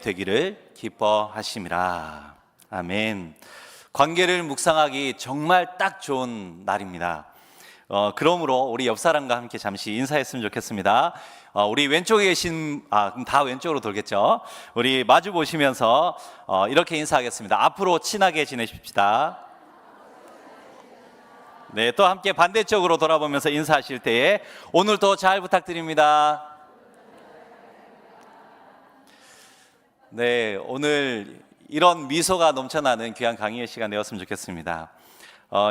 되기를 기뻐하심이라. 아멘. 관계를 묵상하기 정말 딱 좋은 날입니다. 그러므로 우리 옆 사람과 함께 잠시 인사했으면 좋겠습니다. 우리 왼쪽에 계신, 그럼 다 왼쪽으로 돌겠죠? 우리 마주 보시면서 이렇게 인사하겠습니다. 앞으로 친하게 지내십시다. 네, 또 함께 반대쪽으로 돌아보면서 인사하실 때에 오늘도 잘 부탁드립니다. 네, 오늘 이런 미소가 넘쳐나는 귀한 강의의 시간 되었으면 좋겠습니다.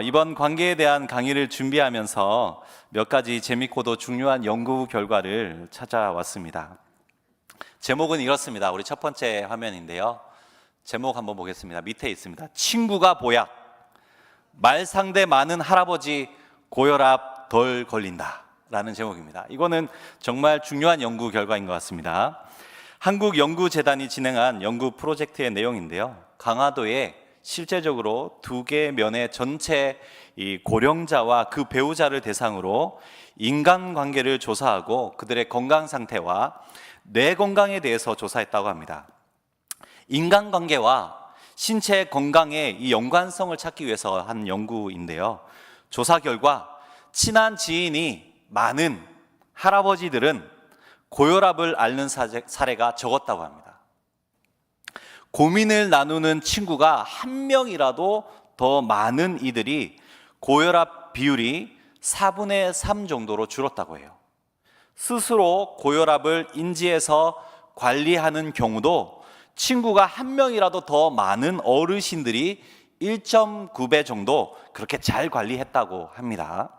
이번 관계에 대한 강의를 준비하면서 몇 가지 재밌고도 중요한 연구 결과를 찾아왔습니다. 제목은 이렇습니다. 우리 첫 번째 화면인데요. 제목 한번 보겠습니다. 밑에 있습니다. 친구가 보약, 말 상대 많은 할아버지 고혈압 덜 걸린다 라는 제목입니다. 이거는 정말 중요한 연구 결과인 것 같습니다. 한국연구재단이 진행한 연구 프로젝트의 내용인데요. 강화도에 실제적으로 2개 면의 전체 이 고령자와 그 배우자를 대상으로 인간관계를 조사하고 그들의 건강 상태와 뇌 건강에 대해서 조사했다고 합니다. 인간관계와 신체 건강의 이 연관성을 찾기 위해서 한 연구인데요. 조사 결과 친한 지인이 많은 할아버지들은 고혈압을 앓는 사례가 적었다고 합니다. 고민을 나누는 친구가 한 명이라도 더 많은 이들이 고혈압 비율이 4분의 3 정도로 줄었다고 해요. 스스로 고혈압을 인지해서 관리하는 경우도 친구가 한 명이라도 더 많은 어르신들이 1.9배 정도 그렇게 잘 관리했다고 합니다.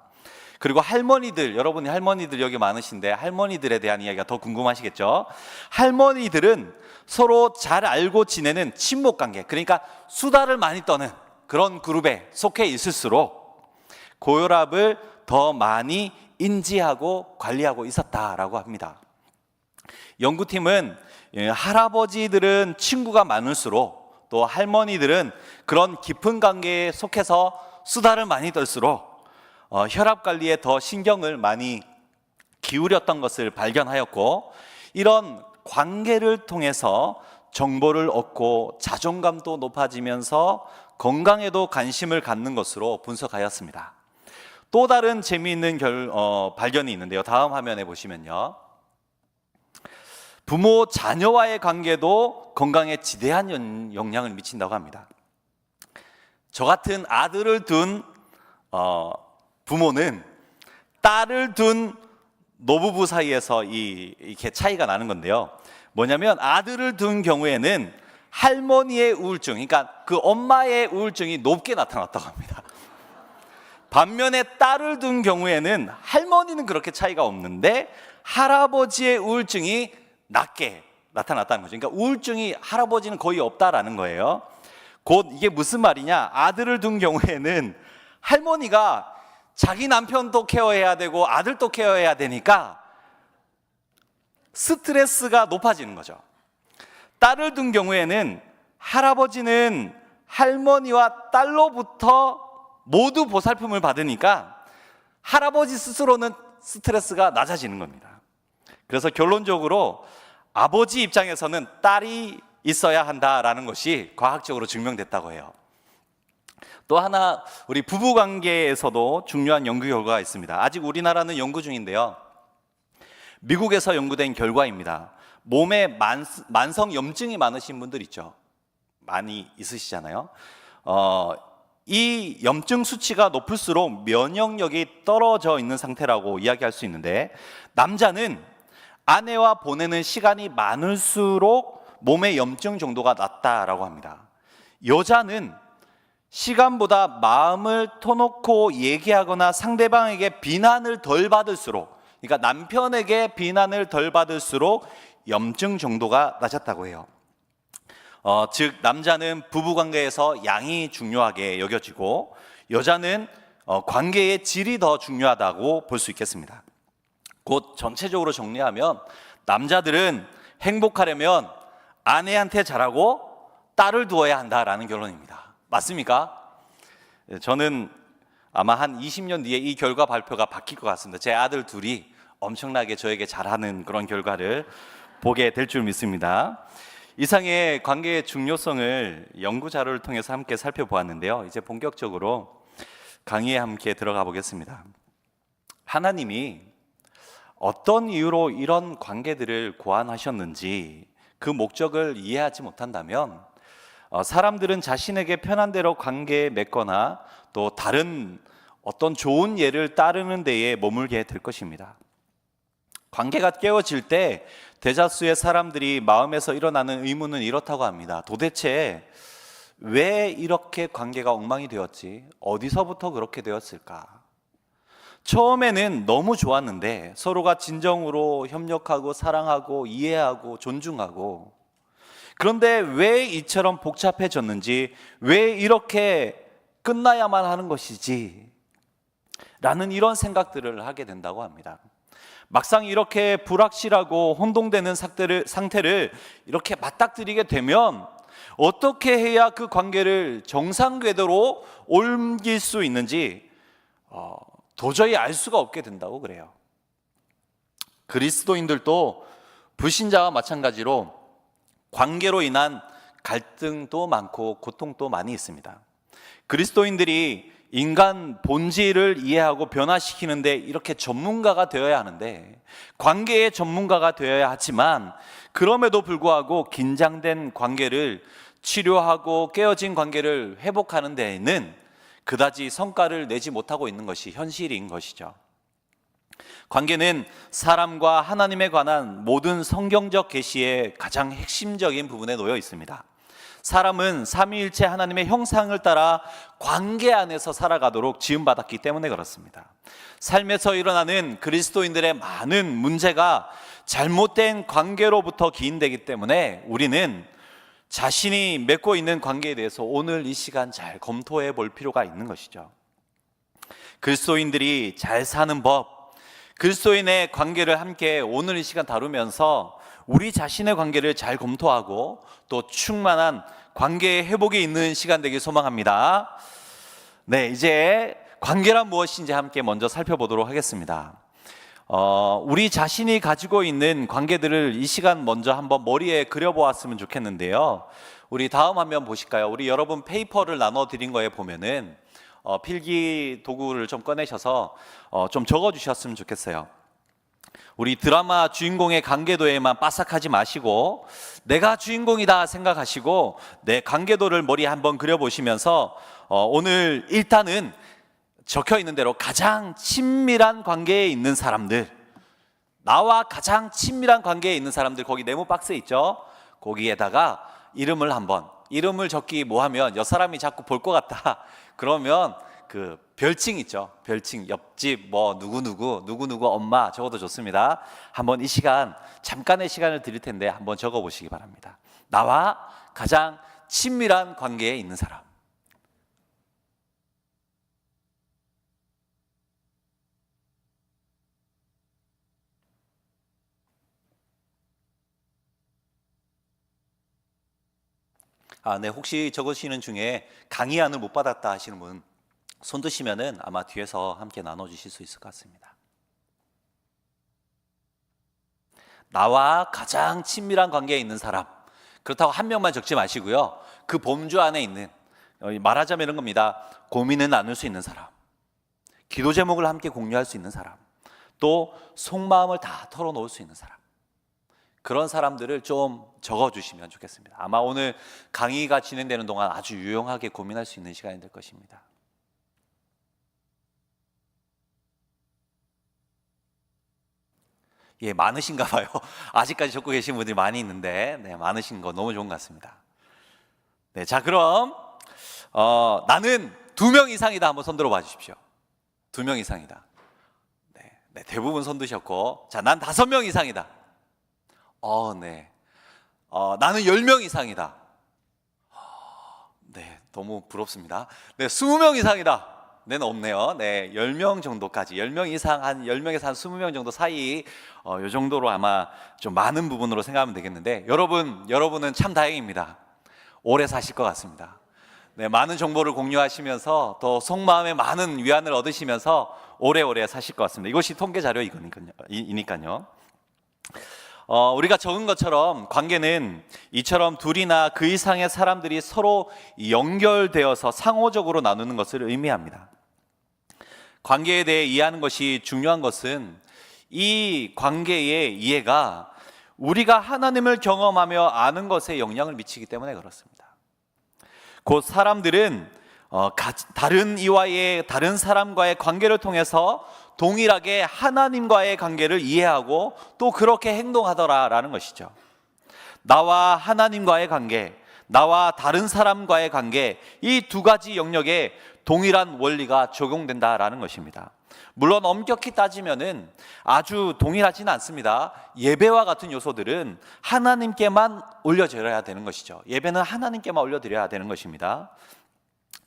그리고 할머니들, 여러분이 할머니들 여기 많으신데 할머니들에 대한 이야기가 더 궁금하시겠죠? 할머니들은 서로 잘 알고 지내는 친목관계, 그러니까 수다를 많이 떠는 그런 그룹에 속해 있을수록 고혈압을 더 많이 인지하고 관리하고 있었다라고 합니다. 연구팀은 할아버지들은 친구가 많을수록 또 할머니들은 그런 깊은 관계에 속해서 수다를 많이 떨수록 혈압 관리에 더 신경을 많이 기울였던 것을 발견하였고, 이런 관계를 통해서 정보를 얻고 자존감도 높아지면서 건강에도 관심을 갖는 것으로 분석하였습니다. 또 다른 재미있는 발견이 있는데요. 다음 화면에 보시면요. 부모 자녀와의 관계도 건강에 지대한 영향을 미친다고 합니다. 저 같은 아들을 둔 부모는 딸을 둔 노부부 사이에서 이렇게 차이가 나는 건데요. 뭐냐면 아들을 둔 경우에는 할머니의 우울증, 그러니까 그 엄마의 우울증이 높게 나타났다고 합니다. 반면에 딸을 둔 경우에는 할머니는 그렇게 차이가 없는데 할아버지의 우울증이 낮게 나타났다는 거죠. 그러니까 우울증이 할아버지는 거의 없다라는 거예요. 곧 이게 무슨 말이냐? 아들을 둔 경우에는 할머니가 자기 남편도 케어해야 되고 아들도 케어해야 되니까 스트레스가 높아지는 거죠. 딸을 둔 경우에는 할아버지는 할머니와 딸로부터 모두 보살핌을 받으니까 할아버지 스스로는 스트레스가 낮아지는 겁니다. 그래서 결론적으로 아버지 입장에서는 딸이 있어야 한다라는 것이 과학적으로 증명됐다고 해요. 또 하나 우리 부부관계에서도 중요한 연구 결과가 있습니다. 아직 우리나라는 연구 중인데요. 미국에서 연구된 결과입니다. 몸에 만성 염증이 많으신 분들 있죠. 많이 있으시잖아요. 이 염증 수치가 높을수록 면역력이 떨어져 있는 상태라고 이야기할 수 있는데, 남자는 아내와 보내는 시간이 많을수록 몸의 염증 정도가 낮다라고 합니다. 여자는 시간보다 마음을 터놓고 얘기하거나 상대방에게 비난을 덜 받을수록, 그러니까 남편에게 비난을 덜 받을수록 염증 정도가 낮았다고 해요. 즉 남자는 부부관계에서 양이 중요하게 여겨지고 여자는 관계의 질이 더 중요하다고 볼 수 있겠습니다. 곧 전체적으로 정리하면 남자들은 행복하려면 아내한테 잘하고 딸을 두어야 한다라는 결론입니다. 맞습니까? 저는 아마 한 20년 뒤에 이 결과 발표가 바뀔 것 같습니다. 제 아들 둘이 엄청나게 저에게 잘하는 그런 결과를 보게 될 줄 믿습니다. 이상의 관계의 중요성을 연구 자료를 통해서 함께 살펴보았는데요. 이제 본격적으로 강의에 함께 들어가 보겠습니다. 하나님이 어떤 이유로 이런 관계들을 고안하셨는지 그 목적을 이해하지 못한다면 사람들은 자신에게 편한 대로 관계에 맺거나 또 다른 어떤 좋은 예를 따르는 데에 머물게 될 것입니다. 관계가 깨어질 때 대다수의 사람들이 마음에서 일어나는 의문은 이렇다고 합니다. 도대체 왜 이렇게 관계가 엉망이 되었지? 어디서부터 그렇게 되었을까? 처음에는 너무 좋았는데 서로가 진정으로 협력하고 사랑하고 이해하고 존중하고, 그런데 왜 이처럼 복잡해졌는지, 왜 이렇게 끝나야만 하는 것이지? 라는 이런 생각들을 하게 된다고 합니다. 막상 이렇게 불확실하고 혼동되는 상태를 이렇게 맞닥뜨리게 되면 어떻게 해야 그 관계를 정상 궤도로 옮길 수 있는지 도저히 알 수가 없게 된다고 그래요. 그리스도인들도 불신자와 마찬가지로 관계로 인한 갈등도 많고 고통도 많이 있습니다. 그리스도인들이 인간 본질을 이해하고 변화시키는데 이렇게 전문가가 되어야 하는데, 관계의 전문가가 되어야 하지만, 그럼에도 불구하고 긴장된 관계를 치료하고 깨어진 관계를 회복하는 데에는 그다지 성과를 내지 못하고 있는 것이 현실인 것이죠. 관계는 사람과 하나님에 관한 모든 성경적 계시의 가장 핵심적인 부분에 놓여 있습니다. 사람은 삼위일체 하나님의 형상을 따라 관계 안에서 살아가도록 지음받았기 때문에 그렇습니다. 삶에서 일어나는 그리스도인들의 많은 문제가 잘못된 관계로부터 기인되기 때문에 우리는 자신이 맺고 있는 관계에 대해서 오늘 이 시간 잘 검토해 볼 필요가 있는 것이죠. 그리스도인들이 잘 사는 법, 그리스도인의 관계를 함께 오늘 이 시간 다루면서 우리 자신의 관계를 잘 검토하고 또 충만한 관계의 회복이 있는 시간 되길 소망합니다. 네, 이제 관계란 무엇인지 함께 먼저 살펴보도록 하겠습니다. 우리 자신이 가지고 있는 관계들을 이 시간 먼저 한번 머리에 그려보았으면 좋겠는데요. 우리 다음 화면 보실까요? 우리 여러분 페이퍼를 나눠드린 거에 보면은 필기 도구를 좀 꺼내셔서 좀 적어주셨으면 좋겠어요. 우리 드라마 주인공의 관계도에만 빠삭하지 마시고 내가 주인공이다 생각하시고 내 관계도를 머리에 한번 그려보시면서 오늘 일단은 적혀 있는 대로 가장 친밀한 관계에 있는 사람들, 나와 가장 친밀한 관계에 있는 사람들, 거기 네모 박스에 있죠? 거기에다가 이름을 적기 뭐하면 여 사람이 자꾸 볼 것 같다 그러면 그 별칭 있죠? 별칭, 옆집 뭐 누구누구 엄마 적어도 좋습니다. 한번 이 시간 잠깐의 시간을 드릴 텐데 한번 적어보시기 바랍니다. 나와 가장 친밀한 관계에 있는 사람. 네, 혹시 적으시는 중에 강의안을 못 받았다 하시는 분 손 드시면은 아마 뒤에서 함께 나눠주실 수 있을 것 같습니다. 나와 가장 친밀한 관계에 있는 사람, 그렇다고 한 명만 적지 마시고요. 그 범주 안에 있는, 말하자면 이런 겁니다. 고민을 나눌 수 있는 사람, 기도 제목을 함께 공유할 수 있는 사람, 또 속마음을 다 털어놓을 수 있는 사람, 그런 사람들을 좀 적어주시면 좋겠습니다. 아마 오늘 강의가 진행되는 동안 아주 유용하게 고민할 수 있는 시간이 될 것입니다. 예, 많으신가 봐요. 아직까지 적고 계신 분들이 많이 있는데, 네, 많으신 거 너무 좋은 것 같습니다. 네, 자, 그럼 나는 2명 이상이다 한번 손 들어봐 주십시오. 2명 이상이다. 네, 대부분 손 드셨고, 자, 난 5명 이상이다. 네. 나는 10명 이상이다. 네, 너무 부럽습니다. 네, 20명 이상이다. 네는 없네요. 네, 10명 정도까지, 10명 이상, 한 10명에서 한 20명 정도 사이, 요 정도로 아마 좀 많은 부분으로 생각하면 되겠는데, 여러분은 참 다행입니다. 오래 사실 것 같습니다. 네, 많은 정보를 공유하시면서 더 속마음에 많은 위안을 얻으시면서 오래오래 사실 것 같습니다. 이것이 통계 자료이니까요. 우리가 적은 것처럼 관계는 이처럼 둘이나 그 이상의 사람들이 서로 연결되어서 상호적으로 나누는 것을 의미합니다. 관계에 대해 이해하는 것이 중요한 것은 이 관계의 이해가 우리가 하나님을 경험하며 아는 것에 영향을 미치기 때문에 그렇습니다. 곧 사람들은 다른 이와의 다른 사람과의 관계를 통해서 동일하게 하나님과의 관계를 이해하고 또 그렇게 행동하더라라는 것이죠. 나와 하나님과의 관계, 나와 다른 사람과의 관계, 이 두 가지 영역에 동일한 원리가 적용된다라는 것입니다. 물론 엄격히 따지면은 아주 동일하지는 않습니다. 예배와 같은 요소들은 하나님께만 올려드려야 되는 것이죠. 예배는 하나님께만 올려드려야 되는 것입니다.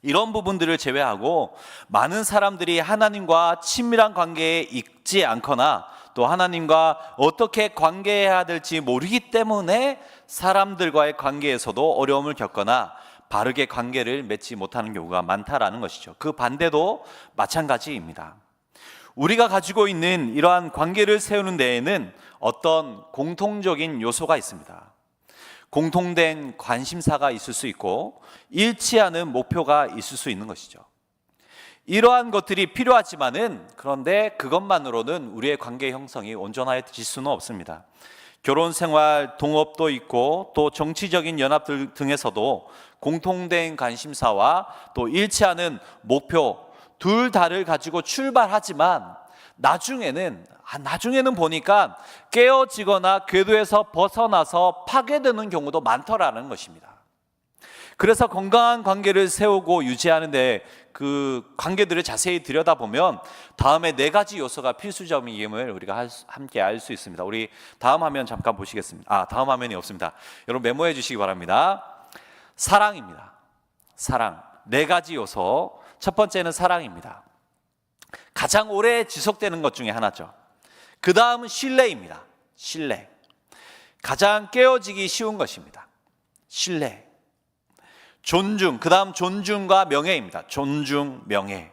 이런 부분들을 제외하고 많은 사람들이 하나님과 친밀한 관계에 있지 않거나 또 하나님과 어떻게 관계해야 될지 모르기 때문에 사람들과의 관계에서도 어려움을 겪거나 바르게 관계를 맺지 못하는 경우가 많다라는 것이죠. 그 반대도 마찬가지입니다. 우리가 가지고 있는 이러한 관계를 세우는 데에는 어떤 공통적인 요소가 있습니다. 공통된 관심사가 있을 수 있고 일치하는 목표가 있을 수 있는 것이죠. 이러한 것들이 필요하지만은 그런데 그것만으로는 우리의 관계 형성이 온전해질 수는 없습니다. 결혼 생활, 동업도 있고 또 정치적인 연합들 등에서도 공통된 관심사와 또 일치하는 목표 둘 다를 가지고 출발하지만 나중에는 보니까 깨어지거나 궤도에서 벗어나서 파괴되는 경우도 많더라는 것입니다. 그래서 건강한 관계를 세우고 유지하는데 그 관계들을 자세히 들여다보면 다음에 4가지 요소가 필수점임을 우리가 함께 알 수 있습니다. 우리 다음 화면 잠깐 보시겠습니다. 다음 화면이 없습니다. 여러분 메모해 주시기 바랍니다. 사랑입니다. 사랑. 4가지 요소. 첫 번째는 사랑입니다. 가장 오래 지속되는 것 중에 하나죠. 그 다음은 신뢰입니다. 신뢰. 가장 깨어지기 쉬운 것입니다. 신뢰. 존중, 그 다음 존중과 명예입니다. 존중, 명예.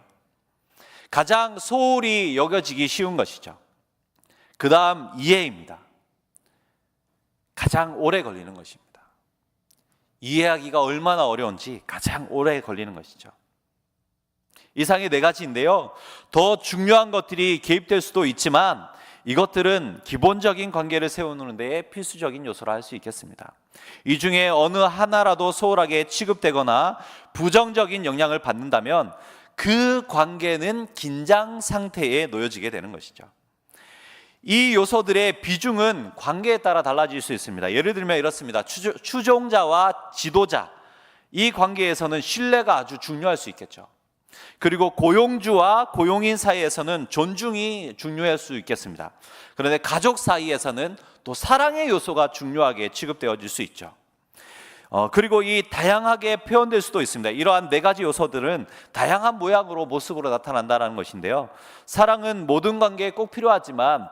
가장 소홀히 여겨지기 쉬운 것이죠. 그 다음 이해입니다. 가장 오래 걸리는 것입니다. 이해하기가 얼마나 어려운지 가장 오래 걸리는 것이죠. 이상의 4가지인데요. 더 중요한 것들이 개입될 수도 있지만 이것들은 기본적인 관계를 세우는 데에 필수적인 요소라 할 수 있겠습니다. 이 중에 어느 하나라도 소홀하게 취급되거나 부정적인 영향을 받는다면 그 관계는 긴장 상태에 놓여지게 되는 것이죠. 이 요소들의 비중은 관계에 따라 달라질 수 있습니다. 예를 들면 이렇습니다. 추종자와 지도자, 이 관계에서는 신뢰가 아주 중요할 수 있겠죠. 그리고 고용주와 고용인 사이에서는 존중이 중요할 수 있겠습니다. 그런데 가족 사이에서는 또 사랑의 요소가 중요하게 취급되어질 수 있죠. 그리고 이 다양하게 표현될 수도 있습니다. 이러한 4가지 요소들은 다양한 모양으로 모습으로 나타난다는 것인데요. 사랑은 모든 관계에 꼭 필요하지만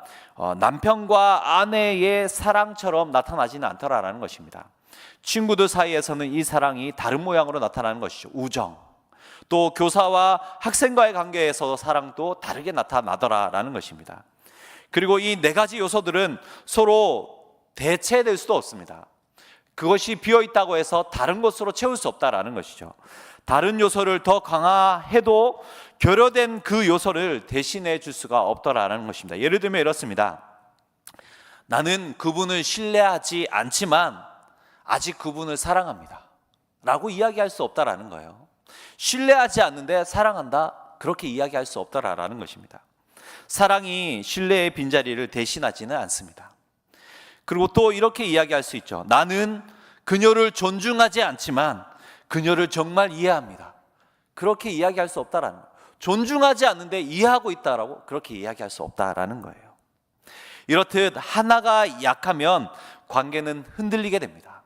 남편과 아내의 사랑처럼 나타나지는 않더라라는 것입니다. 친구들 사이에서는 이 사랑이 다른 모양으로 나타나는 것이죠. 우정. 또 교사와 학생과의 관계에서 사랑도 다르게 나타나더라라는 것입니다. 그리고 이 4가지 요소들은 서로 대체될 수도 없습니다. 그것이 비어있다고 해서 다른 것으로 채울 수 없다라는 것이죠. 다른 요소를 더 강화해도 결여된 그 요소를 대신해 줄 수가 없더라라는 것입니다. 예를 들면 이렇습니다. 나는 그분을 신뢰하지 않지만 아직 그분을 사랑합니다 라고 이야기할 수 없다라는 거예요. 신뢰하지 않는데 사랑한다? 그렇게 이야기할 수 없다라는 것입니다. 사랑이 신뢰의 빈자리를 대신하지는 않습니다. 그리고 또 이렇게 이야기할 수 있죠. 나는 그녀를 존중하지 않지만 그녀를 정말 이해합니다. 그렇게 이야기할 수 없다라는 거예요. 존중하지 않는데 이해하고 있다라고 그렇게 이야기할 수 없다라는 거예요. 이렇듯 하나가 약하면 관계는 흔들리게 됩니다.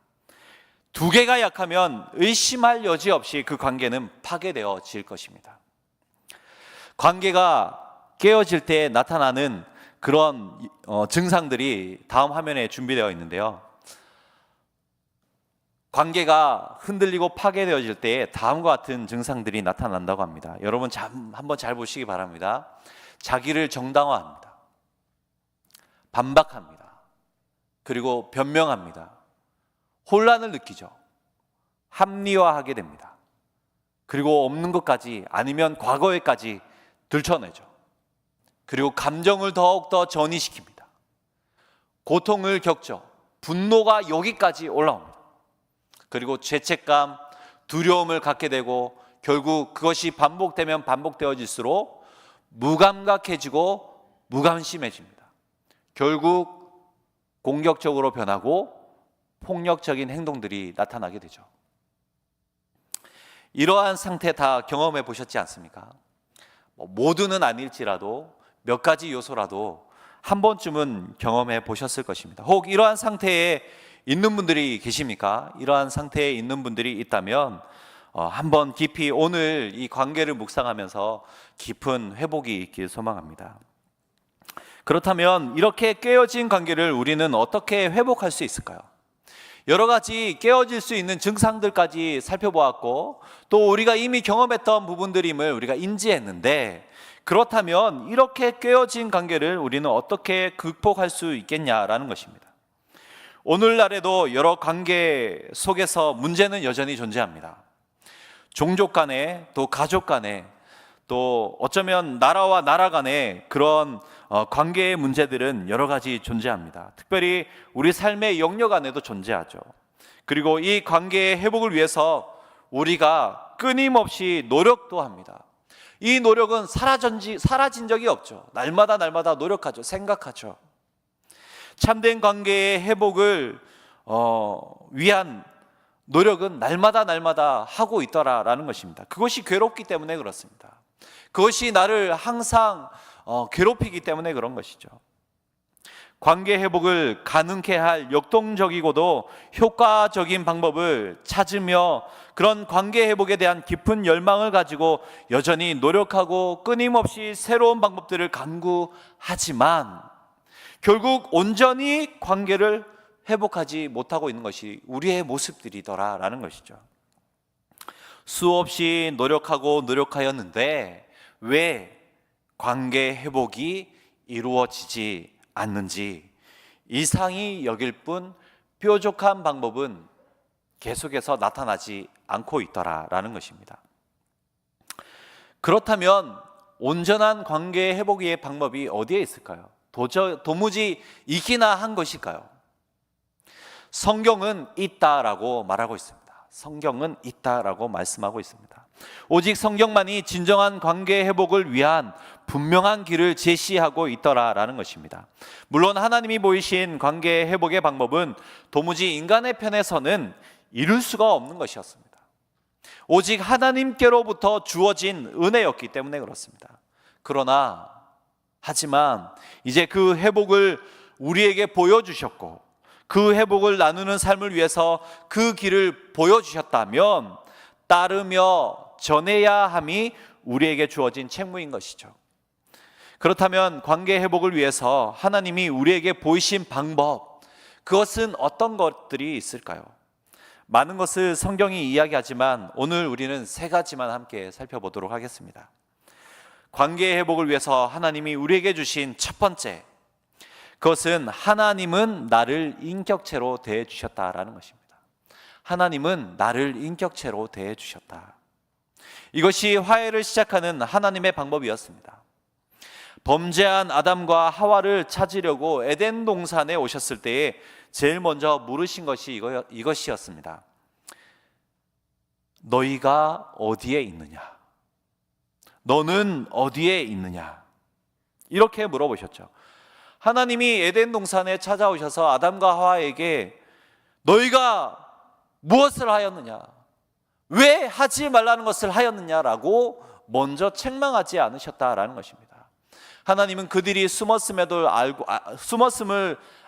2개가 약하면 의심할 여지 없이 그 관계는 파괴되어질 것입니다. 관계가 깨어질 때 나타나는 그런 증상들이 다음 화면에 준비되어 있는데요. 관계가 흔들리고 파괴되어질 때 다음과 같은 증상들이 나타난다고 합니다. 여러분 한번 잘 보시기 바랍니다. 자기를 정당화합니다. 반박합니다. 그리고 변명합니다. 혼란을 느끼죠. 합리화하게 됩니다. 그리고 없는 것까지, 아니면 과거에까지 들춰내죠. 그리고 감정을 더욱더 전이시킵니다. 고통을 겪죠. 분노가 여기까지 올라옵니다. 그리고 죄책감, 두려움을 갖게 되고, 결국 그것이 반복되면 반복되어질수록 무감각해지고 무관심해집니다. 결국 공격적으로 변하고 폭력적인 행동들이 나타나게 되죠. 이러한 상태 다 경험해 보셨지 않습니까? 모두는 아닐지라도 몇 가지 요소라도 한 번쯤은 경험해 보셨을 것입니다. 혹 이러한 상태에 있는 분들이 계십니까? 이러한 상태에 있는 분들이 있다면 한번 깊이 오늘 이 관계를 묵상하면서 깊은 회복이 있길 소망합니다. 그렇다면 이렇게 깨어진 관계를 우리는 어떻게 회복할 수 있을까요? 여러 가지 깨어질 수 있는 증상들까지 살펴보았고, 또 우리가 이미 경험했던 부분들임을 우리가 인지했는데, 그렇다면 이렇게 깨어진 관계를 우리는 어떻게 극복할 수 있겠냐라는 것입니다. 오늘날에도 여러 관계 속에서 문제는 여전히 존재합니다. 종족 간에, 또 가족 간에, 또 어쩌면 나라와 나라 간에 그런 관계의 문제들은 여러 가지 존재합니다. 특별히 우리 삶의 영역 안에도 존재하죠. 그리고 이 관계의 회복을 위해서 우리가 끊임없이 노력도 합니다. 이 노력은 사라진 적이 없죠. 날마다 노력하죠. 생각하죠. 참된 관계의 회복을 위한 노력은 날마다 하고 있더라라는 것입니다. 그것이 괴롭기 때문에 그렇습니다. 그것이 나를 항상 괴롭히기 때문에 그런 것이죠. 관계 회복을 가능케 할 역동적이고도 효과적인 방법을 찾으며, 그런 관계 회복에 대한 깊은 열망을 가지고 여전히 노력하고 끊임없이 새로운 방법들을 강구하지만, 결국 온전히 관계를 회복하지 못하고 있는 것이 우리의 모습들이더라라는 것이죠. 수없이 노력하였는데 왜 관계 회복이 이루어지지 않는지 이상히 여길 뿐 뾰족한 방법은 계속해서 나타나지 않고 있더라라는 것입니다. 그렇다면 온전한 관계 회복의 방법이 어디에 있을까요? 도무지 있기나 한 것일까요? 성경은 있다라고 말하고 있습니다. 성경은 있다라고 말씀하고 있습니다. 오직 성경만이 진정한 관계 회복을 위한 분명한 길을 제시하고 있더라라는 것입니다. 물론 하나님이 보이신 관계 회복의 방법은 도무지 인간의 편에서는 이룰 수가 없는 것이었습니다. 오직 하나님께로부터 주어진 은혜였기 때문에 그렇습니다. 하지만 이제 그 회복을 우리에게 보여주셨고, 그 회복을 나누는 삶을 위해서 그 길을 보여주셨다면 따르며 전해야 함이 우리에게 주어진 책무인 것이죠. 그렇다면 관계 회복을 위해서 하나님이 우리에게 보이신 방법, 그것은 어떤 것들이 있을까요? 많은 것을 성경이 이야기하지만 오늘 우리는 세 가지만 함께 살펴보도록 하겠습니다. 관계 회복을 위해서 하나님이 우리에게 주신 첫 번째, 그것은 하나님은 나를 인격체로 대해 주셨다라는 것입니다. 하나님은 나를 인격체로 대해 주셨다. 이것이 화해를 시작하는 하나님의 방법이었습니다. 범죄한 아담과 하와를 찾으려고 에덴 동산에 오셨을 때에 제일 먼저 물으신 것이 이것이었습니다. 너희가 어디에 있느냐? 너는 어디에 있느냐? 이렇게 물어보셨죠. 하나님이 에덴 동산에 찾아오셔서 아담과 하와에게 너희가 무엇을 하였느냐? 왜 하지 말라는 것을 하였느냐라고 먼저 책망하지 않으셨다라는 것입니다. 하나님은 그들이 숨었음을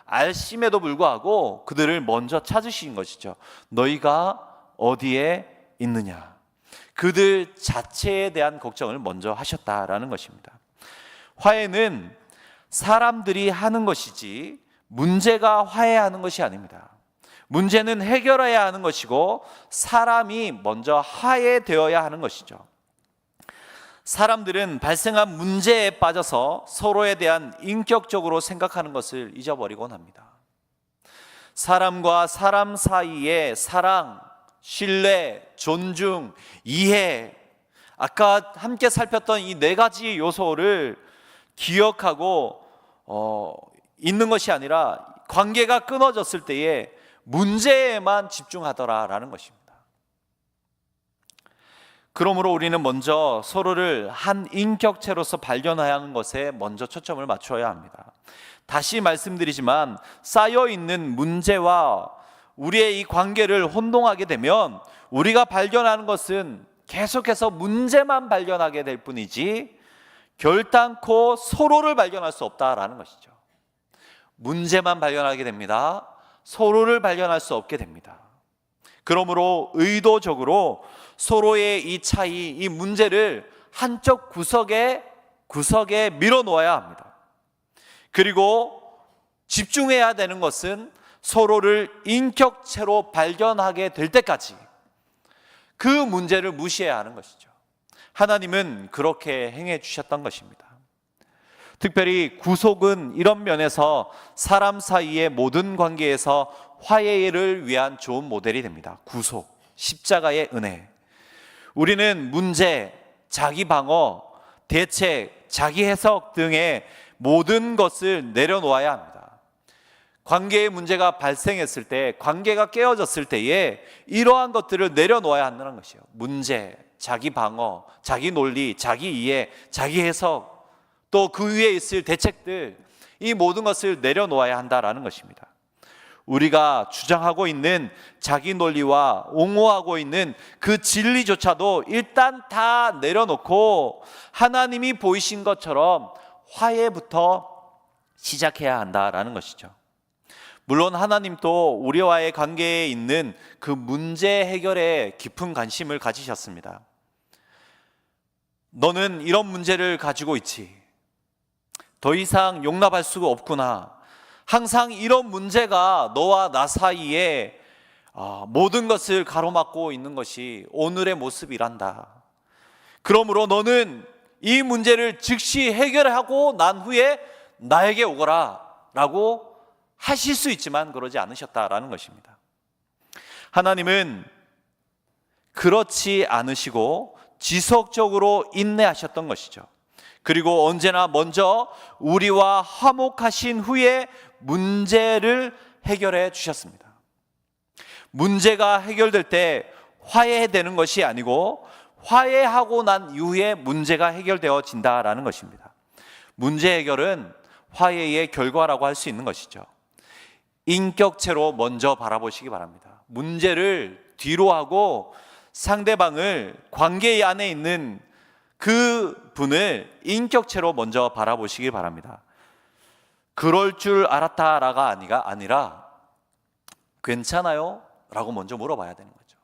알심에도 불구하고 그들을 먼저 찾으신 것이죠. 너희가 어디에 있느냐? 그들 자체에 대한 걱정을 먼저 하셨다라는 것입니다. 화해는 사람들이 하는 것이지 문제가 화해하는 것이 아닙니다. 문제는 해결해야 하는 것이고 사람이 먼저 화해되어야 하는 것이죠. 사람들은 발생한 문제에 빠져서 서로에 대한 인격적으로 생각하는 것을 잊어버리곤 합니다. 사람과 사람 사이의 사랑, 신뢰, 존중, 이해, 아까 함께 살폈던 이 네 가지 요소를 기억하고 있는 것이 아니라 관계가 끊어졌을 때에 문제에만 집중하더라라는 것입니다. 그러므로 우리는 먼저 서로를 한 인격체로서 발견해야 하는 것에 먼저 초점을 맞춰야 합니다. 다시 말씀드리지만 쌓여있는 문제와 우리의 이 관계를 혼동하게 되면 우리가 발견하는 것은 계속해서 문제만 발견하게 될 뿐이지 결단코 서로를 발견할 수 없다라는 것이죠. 문제만 발견하게 됩니다. 서로를 발견할 수 없게 됩니다. 그러므로 의도적으로 서로의 이 차이, 이 문제를 한쪽 구석에 밀어놓아야 합니다. 그리고 집중해야 되는 것은 서로를 인격체로 발견하게 될 때까지 그 문제를 무시해야 하는 것이죠. 하나님은 그렇게 행해 주셨던 것입니다. 특별히 구속은 이런 면에서 사람 사이의 모든 관계에서 화해를 위한 좋은 모델이 됩니다. 구속, 십자가의 은혜. 우리는 문제, 자기 방어, 대책, 자기 해석 등의 모든 것을 내려놓아야 합니다. 관계의 문제가 발생했을 때, 관계가 깨어졌을 때에 이러한 것들을 내려놓아야 한다는 것이에요. 문제, 자기 방어, 자기 논리, 자기 이해, 자기 해석, 또 그 위에 있을 대책들, 이 모든 것을 내려놓아야 한다라는 것입니다. 우리가 주장하고 있는 자기 논리와 옹호하고 있는 그 진리조차도 일단 다 내려놓고 하나님이 보이신 것처럼 화해부터 시작해야 한다라는 것이죠. 물론 하나님도 우리와의 관계에 있는 그 문제 해결에 깊은 관심을 가지셨습니다. 너는 이런 문제를 가지고 있지. 더 이상 용납할 수가 없구나. 항상 이런 문제가 너와 나 사이에 모든 것을 가로막고 있는 것이 오늘의 모습이란다. 그러므로 너는 이 문제를 즉시 해결하고 난 후에 나에게 오거라 라고 하실 수 있지만 그러지 않으셨다라는 것입니다. 하나님은 그렇지 않으시고 지속적으로 인내하셨던 것이죠. 그리고 언제나 먼저 우리와 화목하신 후에 문제를 해결해 주셨습니다. 문제가 해결될 때 화해되는 것이 아니고 화해하고 난 이후에 문제가 해결되어진다라는 것입니다. 문제 해결은 화해의 결과라고 할 수 있는 것이죠. 인격체로 먼저 바라보시기 바랍니다. 문제를 뒤로 하고 상대방을 관계 안에 있는 그 분을 인격체로 먼저 바라보시기 바랍니다. 그럴 줄 알았다라가 아니라 괜찮아요? 라고 먼저 물어봐야 되는 거죠.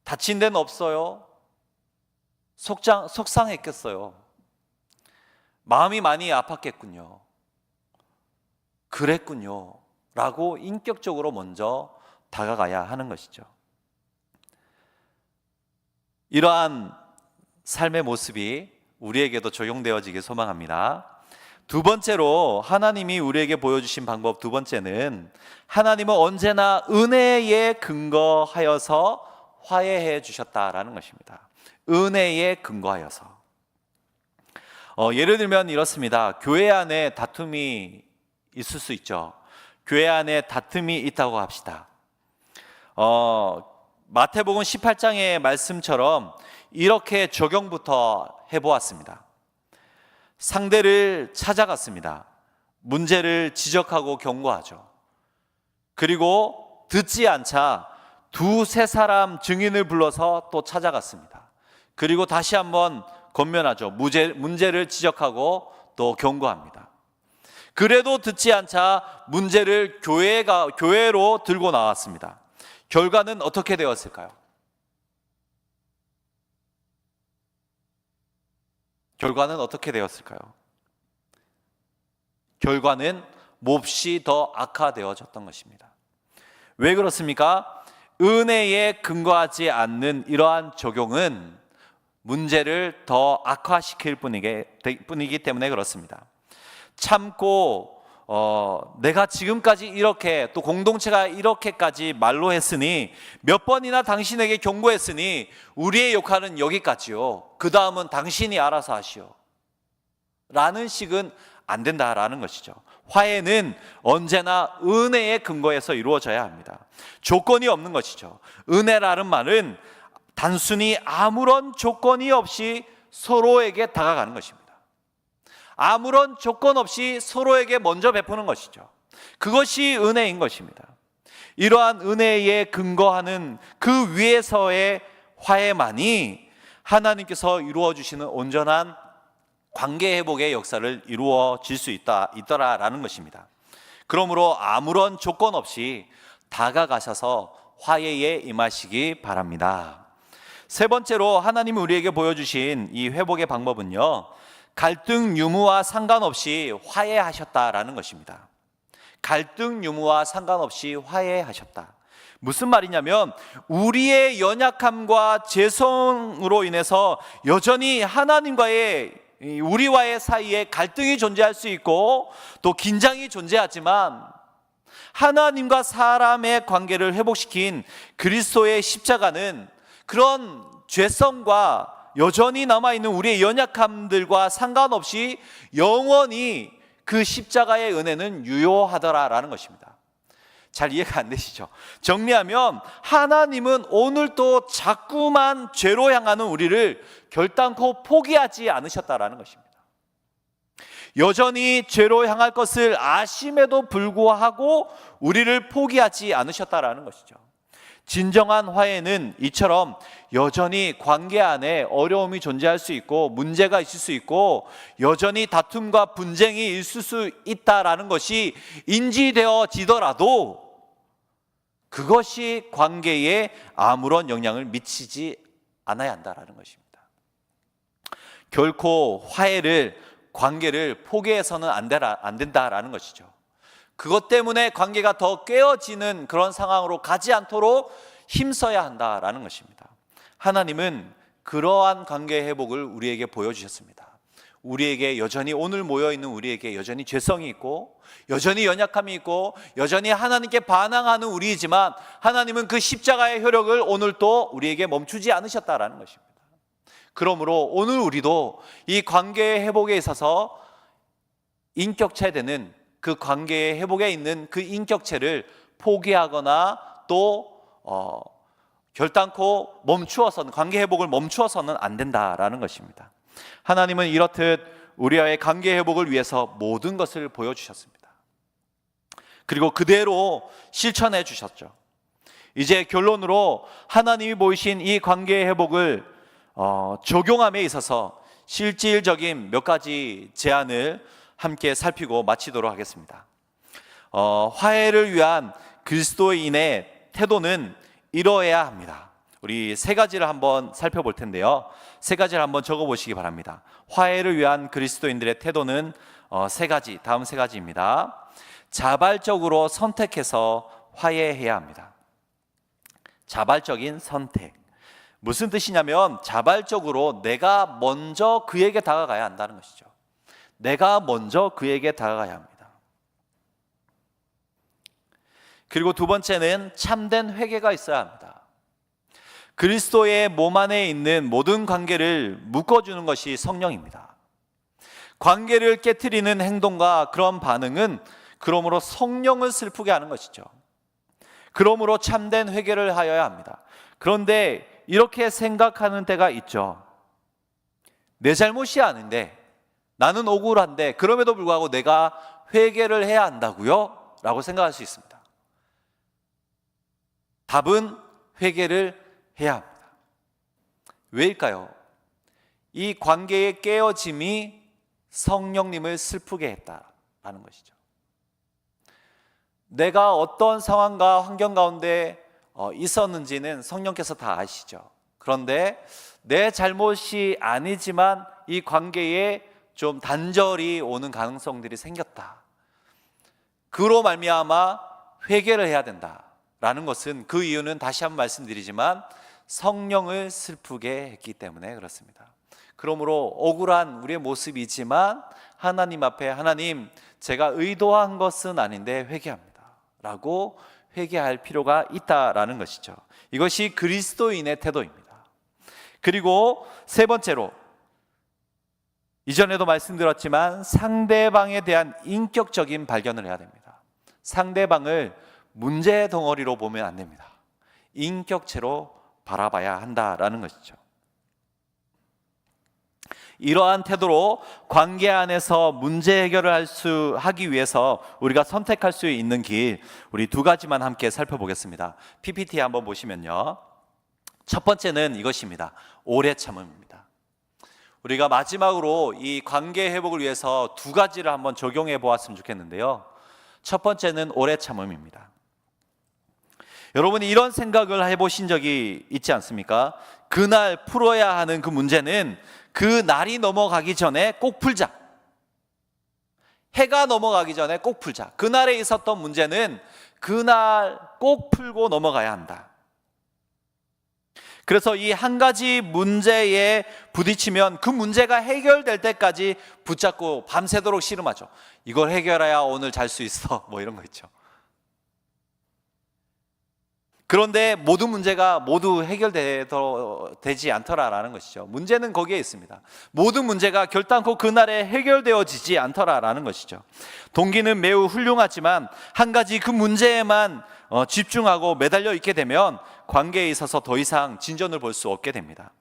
다친 데는 없어요? 속상했겠어요? 마음이 많이 아팠겠군요. 그랬군요. 라고 인격적으로 먼저 다가가야 하는 것이죠. 이러한 삶의 모습이 우리에게도 적용되어지길 소망합니다. 두 번째로 하나님이 우리에게 보여주신 방법 두 번째는 하나님은 언제나 은혜에 근거하여서 화해해 주셨다라는 것입니다. 은혜에 근거하여서. 예를 들면 이렇습니다. 교회 안에 다툼이 있을 수 있죠. 교회 안에 다툼이 있다고 합시다. 마태복음 18장의 말씀처럼 이렇게 적용부터 해보았습니다. 상대를 찾아갔습니다. 문제를 지적하고 경고하죠. 그리고 듣지 않자 두세 사람 증인을 불러서 또 찾아갔습니다. 그리고 다시 한번 권면하죠. 문제를 지적하고 또 경고합니다. 그래도 듣지 않자 문제를 교회로 들고 나왔습니다. 결과는 어떻게 되었을까요? 결과는 어떻게 되었을까요? 결과는 몹시 더 악화되어졌던 것입니다. 왜 그렇습니까? 은혜에 근거하지 않는 이러한 적용은 문제를 더 악화시킬 뿐이기 때문에 그렇습니다. 참고 내가 지금까지 이렇게 또 공동체가 이렇게까지 말로 했으니 몇 번이나 당신에게 경고했으니 우리의 역할은 여기까지요. 그 다음은 당신이 알아서 하시오. 라는 식은 안 된다라는 것이죠. 화해는 언제나 은혜의 근거에서 이루어져야 합니다. 조건이 없는 것이죠. 은혜라는 말은 단순히 아무런 조건이 없이 서로에게 다가가는 것입니다. 아무런 조건 없이 서로에게 먼저 베푸는 것이죠. 그것이 은혜인 것입니다. 이러한 은혜에 근거하는 그 위에서의 화해만이 하나님께서 이루어 주시는 온전한 관계 회복의 역사를 이루어질 수 있더라라는 것입니다. 그러므로 아무런 조건 없이 다가가셔서 화해에 임하시기 바랍니다. 세 번째로 하나님이 우리에게 보여주신 이 회복의 방법은요, 갈등 유무와 상관없이 화해하셨다라는 것입니다. 갈등 유무와 상관없이 화해하셨다. 무슨 말이냐면 우리의 연약함과 죄성으로 인해서 여전히 하나님과의 우리와의 사이에 갈등이 존재할 수 있고 또 긴장이 존재하지만 하나님과 사람의 관계를 회복시킨 그리스도의 십자가는 그런 죄성과 여전히 남아있는 우리의 연약함들과 상관없이 영원히 그 십자가의 은혜는 유효하더라라는 것입니다. 잘 이해가 안 되시죠? 정리하면 하나님은 오늘도 자꾸만 죄로 향하는 우리를 결단코 포기하지 않으셨다라는 것입니다. 여전히 죄로 향할 것을 아심에도 불구하고 우리를 포기하지 않으셨다라는 것이죠. 진정한 화해는 이처럼 여전히 관계 안에 어려움이 존재할 수 있고 문제가 있을 수 있고 여전히 다툼과 분쟁이 있을 수 있다라는 것이 인지되어지더라도 그것이 관계에 아무런 영향을 미치지 않아야 한다라는 것입니다. 결코 관계를 포기해서는 안 된다라는 것이죠. 그것 때문에 관계가 더 깨어지는 그런 상황으로 가지 않도록 힘써야 한다라는 것입니다. 하나님은 그러한 관계 회복을 우리에게 보여주셨습니다. 우리에게 여전히 오늘 모여있는 우리에게 여전히 죄성이 있고 여전히 연약함이 있고 여전히 하나님께 반항하는 우리이지만 하나님은 그 십자가의 효력을 오늘도 우리에게 멈추지 않으셨다라는 것입니다. 그러므로 오늘 우리도 이 관계의 회복에 있어서 인격체되는 그 관계의 회복에 있는 그 인격체를 포기하거나 또 결단코 멈추어서는 관계 회복을 멈추어서는 안 된다라는 것입니다. 하나님은 이렇듯 우리와의 관계 회복을 위해서 모든 것을 보여주셨습니다. 그리고 그대로 실천해 주셨죠. 이제 결론으로 하나님이 보이신 이 관계 회복을 적용함에 있어서 실질적인 몇 가지 제안을 함께 살피고 마치도록 하겠습니다. 화해를 위한 그리스도인의 태도는 이러해야 합니다. 우리 세 가지를 한번 살펴볼 텐데요. 세 가지를 한번 적어보시기 바랍니다. 화해를 위한 그리스도인들의 태도는 세 가지, 다음 세 가지입니다. 자발적으로 선택해서 화해해야 합니다. 자발적인 선택. 무슨 뜻이냐면 자발적으로 내가 먼저 그에게 다가가야 한다는 것이죠. 내가 먼저 그에게 다가가야 합니다. 그리고 두 번째는 참된 회개가 있어야 합니다. 그리스도의 몸 안에 있는 모든 관계를 묶어주는 것이 성령입니다. 관계를 깨트리는 행동과 그런 반응은 그러므로 성령을 슬프게 하는 것이죠. 그러므로 참된 회개를 하여야 합니다. 그런데 이렇게 생각하는 때가 있죠. 내 잘못이 아닌데 나는 억울한데 그럼에도 불구하고 내가 회개를 해야 한다고요? 라고 생각할 수 있습니다. 답은 회개를 해야 합니다. 왜일까요? 이 관계의 깨어짐이 성령님을 슬프게 했다라는 것이죠. 내가 어떤 상황과 환경 가운데 있었는지는 성령께서 다 아시죠. 그런데 내 잘못이 아니지만 이 관계에 좀 단절이 오는 가능성들이 생겼다. 그로 말미암아 회개를 해야 된다라는 것은 그 이유는 다시 한번 말씀드리지만 성령을 슬프게 했기 때문에 그렇습니다. 그러므로 억울한 우리의 모습이지만 하나님 앞에 하나님, 제가 의도한 것은 아닌데 회개합니다 라고 회개할 필요가 있다라는 것이죠. 이것이 그리스도인의 태도입니다. 그리고 세 번째로, 이전에도 말씀드렸지만 상대방에 대한 인격적인 발견을 해야 됩니다. 상대방을 문제 덩어리로 보면 안 됩니다. 인격체로 바라봐야 한다라는 것이죠. 이러한 태도로 관계 안에서 문제 해결을 하기 위해서 우리가 선택할 수 있는 길, 우리 두 가지만 함께 살펴보겠습니다. PPT 한번 보시면요, 첫 번째는 이것입니다. 오래 참음입니다. 우리가 마지막으로 이 관계 회복을 위해서 두 가지를 한번 적용해 보았으면 좋겠는데요, 첫 번째는 오래 참음입니다. 여러분이 이런 생각을 해보신 적이 있지 않습니까? 그날 풀어야 하는 그 문제는 그 날이 넘어가기 전에 꼭 풀자. 해가 넘어가기 전에 꼭 풀자. 그날에 있었던 문제는 그날 꼭 풀고 넘어가야 한다. 그래서 이 한 가지 문제에 부딪히면 그 문제가 해결될 때까지 붙잡고 밤새도록 씨름하죠. 이걸 해결해야 오늘 잘 수 있어, 뭐 이런 거 있죠. 그런데 모든 문제가 모두 해결되지 않더라라는 것이죠. 문제는 거기에 있습니다. 모든 문제가 결단코 그날에 해결되어지지 않더라라는 것이죠. 동기는 매우 훌륭하지만 한 가지 그 문제에만 집중하고 매달려 있게 되면 관계에 있어서 더 이상 진전을 볼 수 없게 됩니다.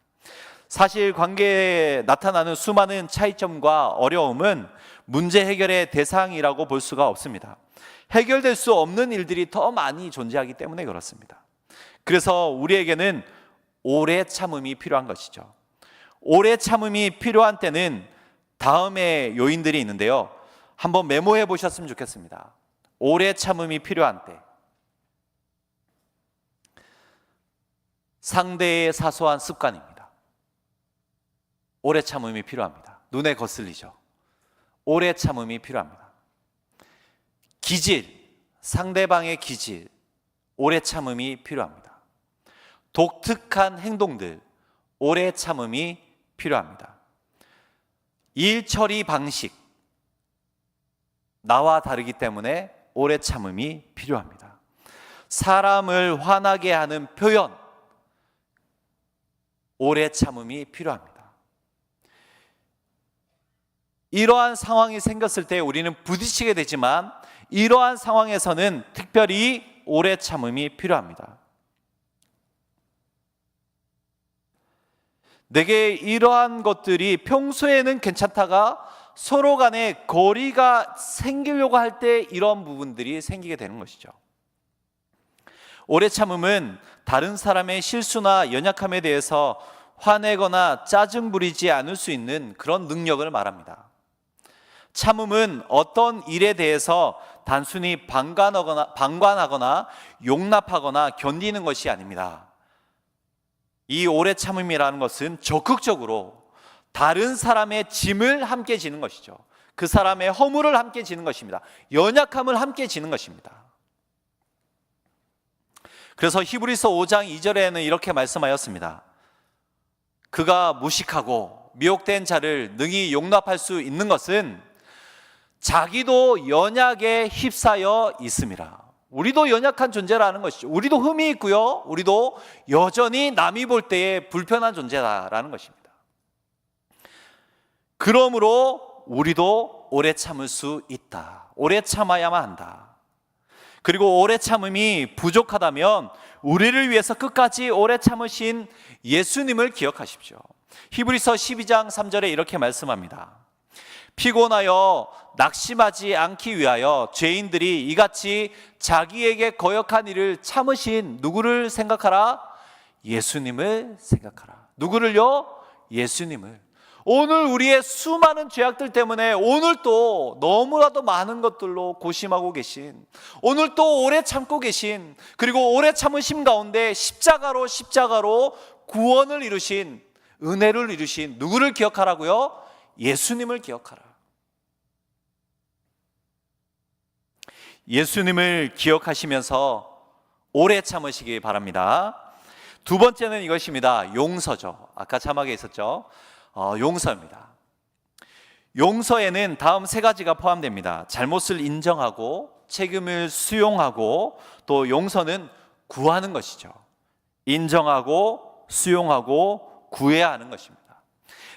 사실 관계에 나타나는 수많은 차이점과 어려움은 문제 해결의 대상이라고 볼 수가 없습니다. 해결될 수 없는 일들이 더 많이 존재하기 때문에 그렇습니다. 그래서 우리에게는 오래 참음이 필요한 것이죠. 오래 참음이 필요한 때는 다음의 요인들이 있는데요, 한번 메모해 보셨으면 좋겠습니다. 오래 참음이 필요한 때, 상대의 사소한 습관입니다. 오래 참음이 필요합니다. 눈에 거슬리죠. 오래 참음이 필요합니다. 기질, 상대방의 기질, 오래 참음이 필요합니다. 독특한 행동들, 오래 참음이 필요합니다. 일 처리 방식, 나와 다르기 때문에 오래 참음이 필요합니다. 사람을 화나게 하는 표현, 오래 참음이 필요합니다. 이러한 상황이 생겼을 때 우리는 부딪히게 되지만 이러한 상황에서는 특별히 오래 참음이 필요합니다. 내게 이러한 것들이 평소에는 괜찮다가 서로 간에 거리가 생기려고 할 때 이런 부분들이 생기게 되는 것이죠. 오래 참음은 다른 사람의 실수나 연약함에 대해서 화내거나 짜증 부리지 않을 수 있는 그런 능력을 말합니다. 참음은 어떤 일에 대해서 단순히 방관하거나 용납하거나 견디는 것이 아닙니다. 이 오래 참음이라는 것은 적극적으로 다른 사람의 짐을 함께 지는 것이죠. 그 사람의 허물을 함께 지는 것입니다. 연약함을 함께 지는 것입니다. 그래서 히브리서 5장 2절에는 이렇게 말씀하였습니다. 그가 무식하고 미혹된 자를 능히 용납할 수 있는 것은 자기도 연약에 휩싸여 있음이라. 우리도 연약한 존재라는 것이죠. 우리도 흠이 있고요, 우리도 여전히 남이 볼 때에 불편한 존재다라는 것입니다. 그러므로 우리도 오래 참을 수 있다. 오래 참아야만 한다. 그리고 오래 참음이 부족하다면 우리를 위해서 끝까지 오래 참으신 예수님을 기억하십시오. 히브리서 12장 3절에 이렇게 말씀합니다. 피곤하여 낙심하지 않기 위하여 죄인들이 이같이 자기에게 거역한 일을 참으신 누구를 생각하라? 예수님을 생각하라. 누구를요? 예수님을. 오늘 우리의 수많은 죄악들 때문에 오늘 또 너무나도 많은 것들로 고심하고 계신, 오늘 또 오래 참고 계신, 그리고 오래 참으심 가운데 십자가로 구원을 이루신, 은혜를 이루신 누구를 기억하라고요? 예수님을 기억하라. 예수님을 기억하시면서 오래 참으시기 바랍니다. 두 번째는 이것입니다. 용서죠. 아까 자막에 있었죠. 용서입니다. 용서에는 다음 세 가지가 포함됩니다. 잘못을 인정하고 책임을 수용하고 또 용서는 구하는 것이죠. 인정하고 수용하고 구해야 하는 것입니다.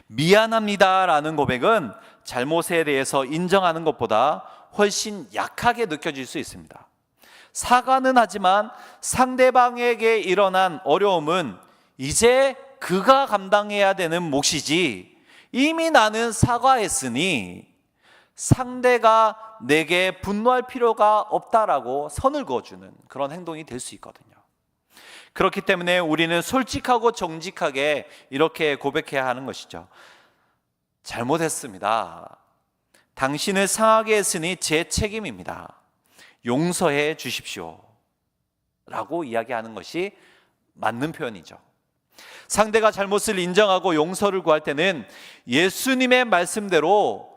미안합니다라는 고백은 잘못에 대해서 인정하는 것보다 훨씬 약하게 느껴질 수 있습니다. 사과는 하지만 상대방에게 일어난 어려움은 이제 그가 감당해야 되는 몫이지, 이미 나는 사과했으니 상대가 내게 분노할 필요가 없다라고 선을 그어주는 그런 행동이 될 수 있거든요. 그렇기 때문에 우리는 솔직하고 정직하게 이렇게 고백해야 하는 것이죠. 잘못했습니다. 당신을 상하게 했으니 제 책임입니다. 용서해 주십시오 라고 이야기하는 것이 맞는 표현이죠. 상대가 잘못을 인정하고 용서를 구할 때는 예수님의 말씀대로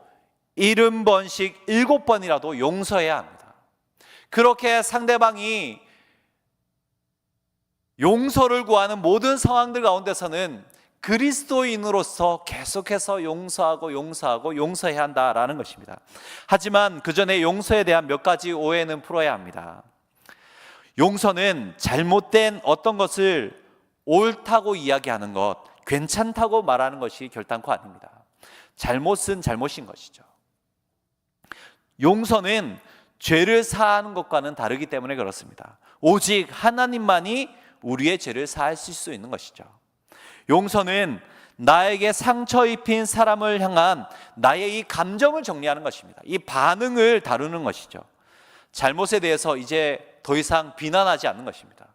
70번씩 7번이라도 용서해야 합니다. 그렇게 상대방이 용서를 구하는 모든 상황들 가운데서는 그리스도인으로서 계속해서 용서하고 용서해야 한다라는 것입니다. 하지만 그 전에 용서에 대한 몇 가지 오해는 풀어야 합니다. 용서는 잘못된 어떤 것을 옳다고 이야기하는 것, 괜찮다고 말하는 것이 결단코 아닙니다. 잘못은 잘못인 것이죠. 용서는 죄를 사하는 것과는 다르기 때문에 그렇습니다. 오직 하나님만이 우리의 죄를 사하실 수 있는 것이죠. 용서는 나에게 상처 입힌 사람을 향한 나의 이 감정을 정리하는 것입니다. 이 반응을 다루는 것이죠. 잘못에 대해서 이제 더 이상 비난하지 않는 것입니다.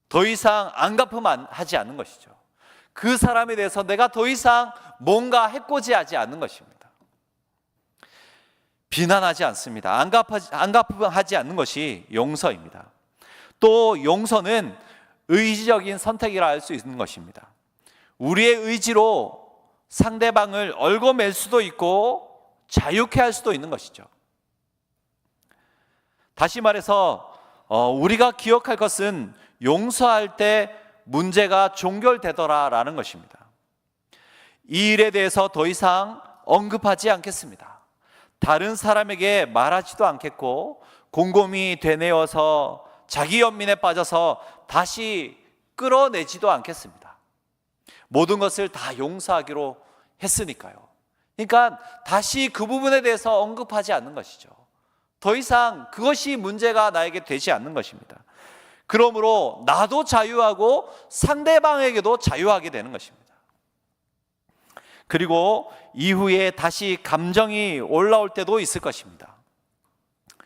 더 이상 안갚음하지 않는 것이죠. 그 사람에 대해서 내가 더 이상 뭔가 해코지하지 않는 것입니다. 비난하지 않습니다. 안갚음하지 않는 것이 용서입니다. 또 용서는 의지적인 선택이라 할 수 있는 것입니다. 우리의 의지로 상대방을 얽어맬 수도 있고 자유케 할 수도 있는 것이죠. 다시 말해서 우리가 기억할 것은 용서할 때 문제가 종결되더라라는 것입니다. 이 일에 대해서 더 이상 언급하지 않겠습니다. 다른 사람에게 말하지도 않겠고 곰곰이 되뇌어서 자기 연민에 빠져서 다시 끌어내지도 않겠습니다. 모든 것을 다 용서하기로 했으니까요. 그러니까 다시 그 부분에 대해서 언급하지 않는 것이죠. 더 이상 그것이 문제가 나에게 되지 않는 것입니다. 그러므로 나도 자유하고 상대방에게도 자유하게 되는 것입니다. 그리고 이후에 다시 감정이 올라올 때도 있을 것입니다.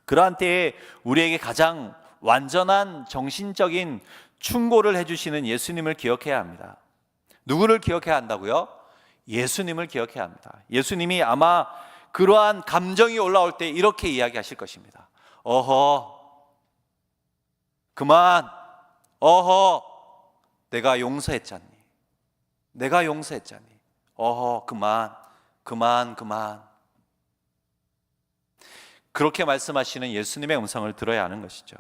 그러한 때에 우리에게 가장 완전한 정신적인 충고를 해주시는 예수님을 기억해야 합니다. 누구를 기억해야 한다고요? 예수님을 기억해야 합니다. 예수님이 아마 그러한 감정이 올라올 때 이렇게 이야기하실 것입니다. 어허, 그만, 어허, 내가 용서했잖니. 내가 용서했잖니. 어허, 그만. 그렇게 말씀하시는 예수님의 음성을 들어야 하는 것이죠.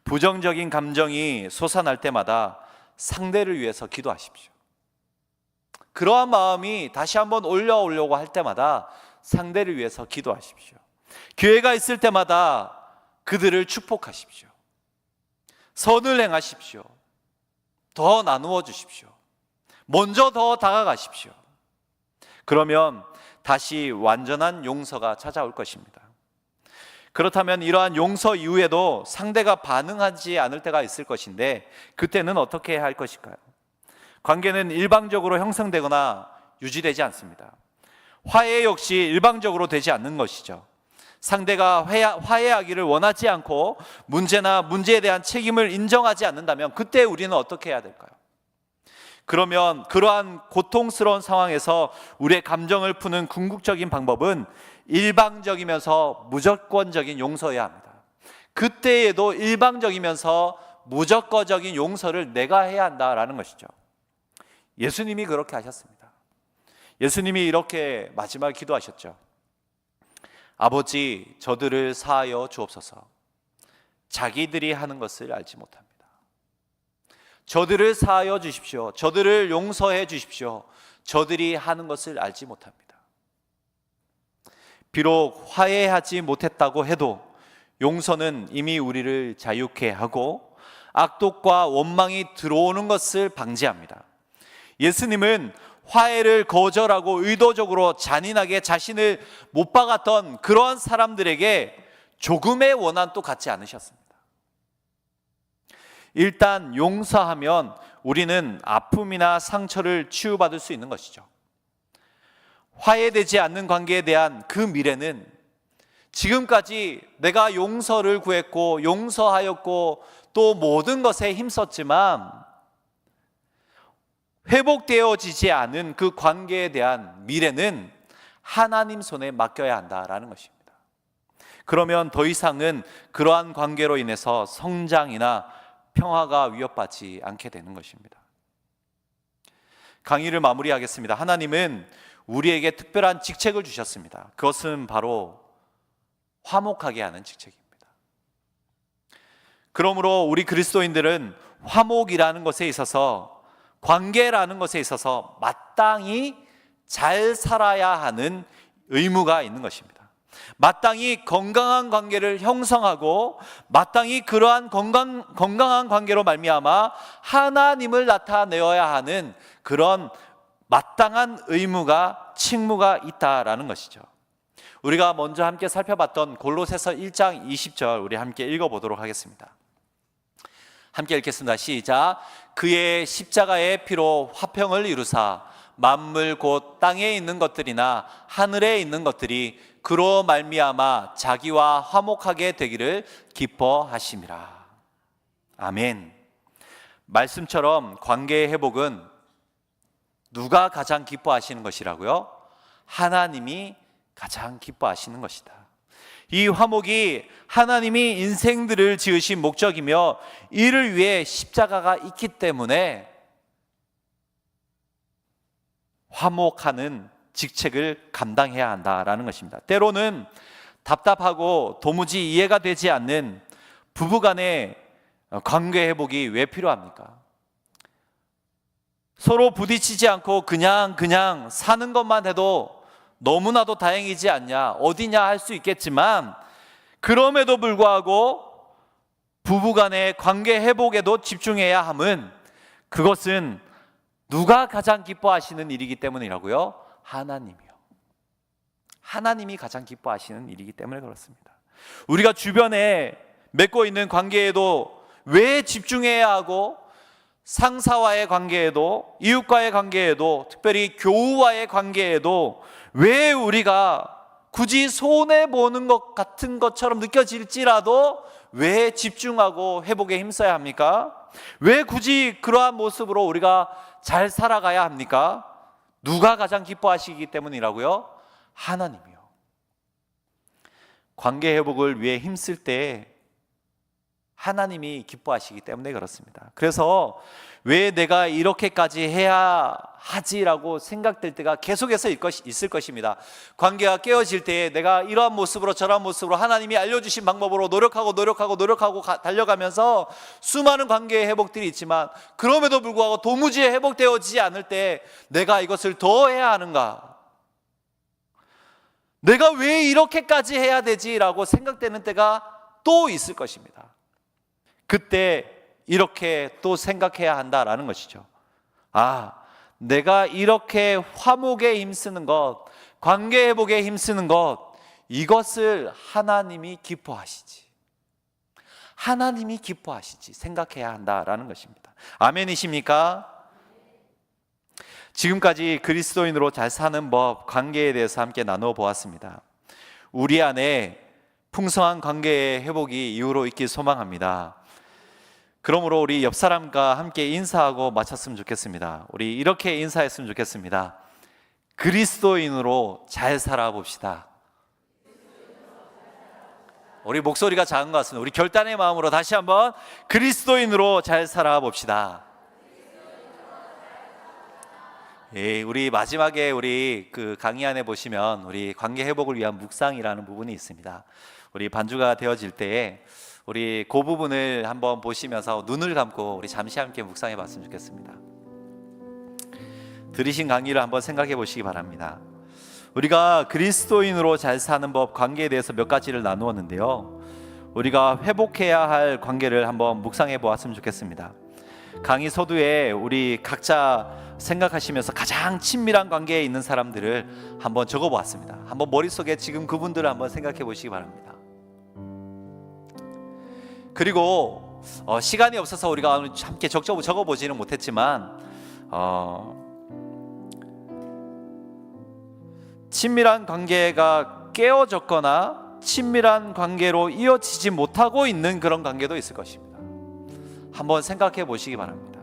부정적인 감정이 솟아날 때마다 상대를 위해서 기도하십시오. 그러한 마음이 다시 한번 올려오려고 할 때마다 상대를 위해서 기도하십시오. 기회가 있을 때마다 그들을 축복하십시오. 선을 행하십시오. 더 나누어 주십시오. 먼저 더 다가가십시오. 그러면 다시 완전한 용서가 찾아올 것입니다. 그렇다면 이러한 용서 이후에도 상대가 반응하지 않을 때가 있을 것인데 그때는 어떻게 해야 할 것일까요? 관계는 일방적으로 형성되거나 유지되지 않습니다. 화해 역시 일방적으로 되지 않는 것이죠. 상대가 화해하기를 원하지 않고 문제에 대한 책임을 인정하지 않는다면 그때 우리는 어떻게 해야 될까요? 그러면 그러한 고통스러운 상황에서 우리의 감정을 푸는 궁극적인 방법은 일방적이면서 무조건적인 용서여야 합니다. 그때에도 일방적이면서 무조건적인 용서를 내가 해야 한다라는 것이죠. 예수님이 그렇게 하셨습니다. 예수님이 이렇게 마지막 기도하셨죠. 아버지, 저들을 사하여 주옵소서. 자기들이 하는 것을 알지 못합니다. 저들을 사하여 주십시오. 저들을 용서해 주십시오. 저들이 하는 것을 알지 못합니다. 비록 화해하지 못했다고 해도 용서는 이미 우리를 자유케 하고 악독과 원망이 들어오는 것을 방지합니다. 예수님은 화해를 거절하고 의도적으로 잔인하게 자신을 못 박았던 그러한 사람들에게 조금의 원한도 갖지 않으셨습니다. 일단 용서하면 우리는 아픔이나 상처를 치유받을 수 있는 것이죠. 화해되지 않는 관계에 대한 그 미래는 지금까지 내가 용서를 구했고 용서하였고 또 모든 것에 힘썼지만 회복되어지지 않은 그 관계에 대한 미래는 하나님 손에 맡겨야 한다라는 것입니다. 그러면 더 이상은 그러한 관계로 인해서 성장이나 평화가 위협받지 않게 되는 것입니다. 강의를 마무리하겠습니다. 하나님은 우리에게 특별한 직책을 주셨습니다. 그것은 바로 화목하게 하는 직책입니다. 그러므로 우리 그리스도인들은 화목이라는 것에 있어서, 관계라는 것에 있어서 마땅히 잘 살아야 하는 의무가 있는 것입니다. 마땅히 건강한 관계를 형성하고 마땅히 그러한 건강한 관계로 말미암아 하나님을 나타내어야 하는 그런 마땅한 의무가, 책무가 있다라는 것이죠. 우리가 먼저 함께 살펴봤던 골로새서 1장 20절 우리 함께 읽어보도록 하겠습니다. 함께 읽겠습니다. 시작. 그의 십자가의 피로 화평을 이루사 만물 곧 땅에 있는 것들이나 하늘에 있는 것들이 그로 말미암아 자기와 화목하게 되기를 기뻐하심이라. 아멘. 말씀처럼 관계의 회복은 누가 가장 기뻐하시는 것이라고요? 하나님이 가장 기뻐하시는 것이다. 이 화목이 하나님이 인생들을 지으신 목적이며 이를 위해 십자가가 있기 때문에 화목하는 직책을 감당해야 한다라는 것입니다. 때로는 답답하고 도무지 이해가 되지 않는 부부간의 관계 회복이 왜 필요합니까? 서로 부딪히지 않고 그냥 사는 것만 해도 너무나도 다행이지 않냐, 어디냐 할 수 있겠지만 그럼에도 불구하고 부부간의 관계 회복에도 집중해야 함은 그것은 누가 가장 기뻐하시는 일이기 때문이라고요? 하나님이요. 하나님이 가장 기뻐하시는 일이기 때문에 그렇습니다. 우리가 주변에 맺고 있는 관계에도 왜 집중해야 하고 상사와의 관계에도 이웃과의 관계에도 특별히 교우와의 관계에도 왜 우리가 굳이 손해보는 것 같은 것처럼 느껴질지라도 왜 집중하고 회복에 힘써야 합니까? 왜 굳이 그러한 모습으로 우리가 잘 살아가야 합니까? 누가 가장 기뻐하시기 때문이라고요? 하나님이요. 관계 회복을 위해 힘쓸 때 하나님이 기뻐하시기 때문에 그렇습니다. 그래서 왜 내가 이렇게까지 해야 하지라고 생각될 때가 계속해서 있을 것입니다. 관계가 깨어질 때 내가 이러한 모습으로 저러한 모습으로 하나님이 알려주신 방법으로 노력하고 달려가면서 수많은 관계의 회복들이 있지만 그럼에도 불구하고 도무지 회복되어지지 않을 때 내가 이것을 더 해야 하는가? 내가 왜 이렇게까지 해야 되지라고 생각되는 때가 또 있을 것입니다. 그때 이렇게 또 생각해야 한다라는 것이죠. 내가 이렇게 화목에 힘쓰는 것, 관계 회복에 힘쓰는 것, 이것을 하나님이 기뻐하시지. 하나님이 기뻐하시지 생각해야 한다라는 것입니다. 아멘이십니까? 지금까지 그리스도인으로 잘 사는 법, 관계에 대해서 함께 나누어 보았습니다. 우리 안에 풍성한 관계의 회복이 이후로 있길 소망합니다. 그러므로 우리 옆 사람과 함께 인사하고 마쳤으면 좋겠습니다. 우리 이렇게 인사했으면 좋겠습니다. 그리스도인으로 잘 살아봅시다. 우리 목소리가 작은 것 같습니다. 우리 결단의 마음으로 다시 한번 그리스도인으로 잘 살아봅시다. 예, 우리 마지막에 우리 그 강의 안에 보시면 우리 관계 회복을 위한 묵상이라는 부분이 있습니다. 우리 반주가 되어질 때에 우리 그 부분을 한번 보시면서 눈을 감고 우리 잠시 함께 묵상해 봤으면 좋겠습니다. 들으신 강의를 한번 생각해 보시기 바랍니다. 우리가 그리스도인으로 잘 사는 법, 관계에 대해서 몇 가지를 나누었는데요. 우리가 회복해야 할 관계를 한번 묵상해 보았으면 좋겠습니다. 강의 서두에 우리 각자 생각하시면서 가장 친밀한 관계에 있는 사람들을 한번 적어 보았습니다. 한번 머릿속에 지금 그분들을 한번 생각해 보시기 바랍니다. 그리고 시간이 없어서 우리가 함께 적어 보지는 못했지만 친밀한 관계가 깨어졌거나 친밀한 관계로 이어지지 못하고 있는 그런 관계도 있을 것입니다. 한번 생각해 보시기 바랍니다.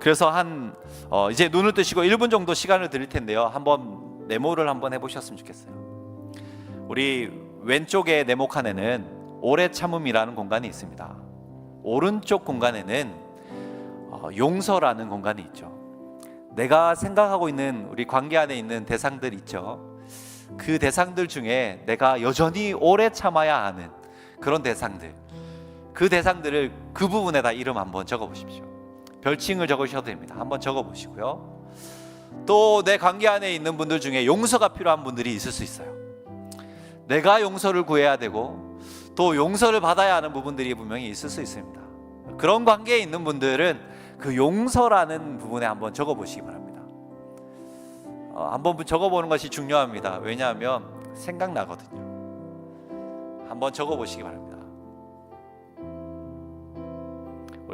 그래서 이제 눈을 뜨시고 1분 정도 시간을 드릴 텐데요. 한번 메모를 한번 해보셨으면 좋겠어요. 우리 왼쪽의 네모 칸에는 오래 참음이라는 공간이 있습니다. 오른쪽 공간에는 용서라는 공간이 있죠. 내가 생각하고 있는 우리 관계 안에 있는 대상들 있죠. 그 대상들 중에 내가 여전히 오래 참아야 하는 그런 대상들, 그 대상들을 그 부분에다 이름 한번 적어보십시오. 별칭을 적으셔도 됩니다. 한번 적어보시고요. 또 내 관계 안에 있는 분들 중에 용서가 필요한 분들이 있을 수 있어요. 내가 용서를 구해야 되고 또 용서를 받아야 하는 부분들이 분명히 있을 수 있습니다. 그런 관계에 있는 분들은 그 용서라는 부분에 한번 적어보시기 바랍니다. 한번 적어보는 것이 중요합니다. 왜냐하면 생각나거든요. 한번 적어보시기 바랍니다.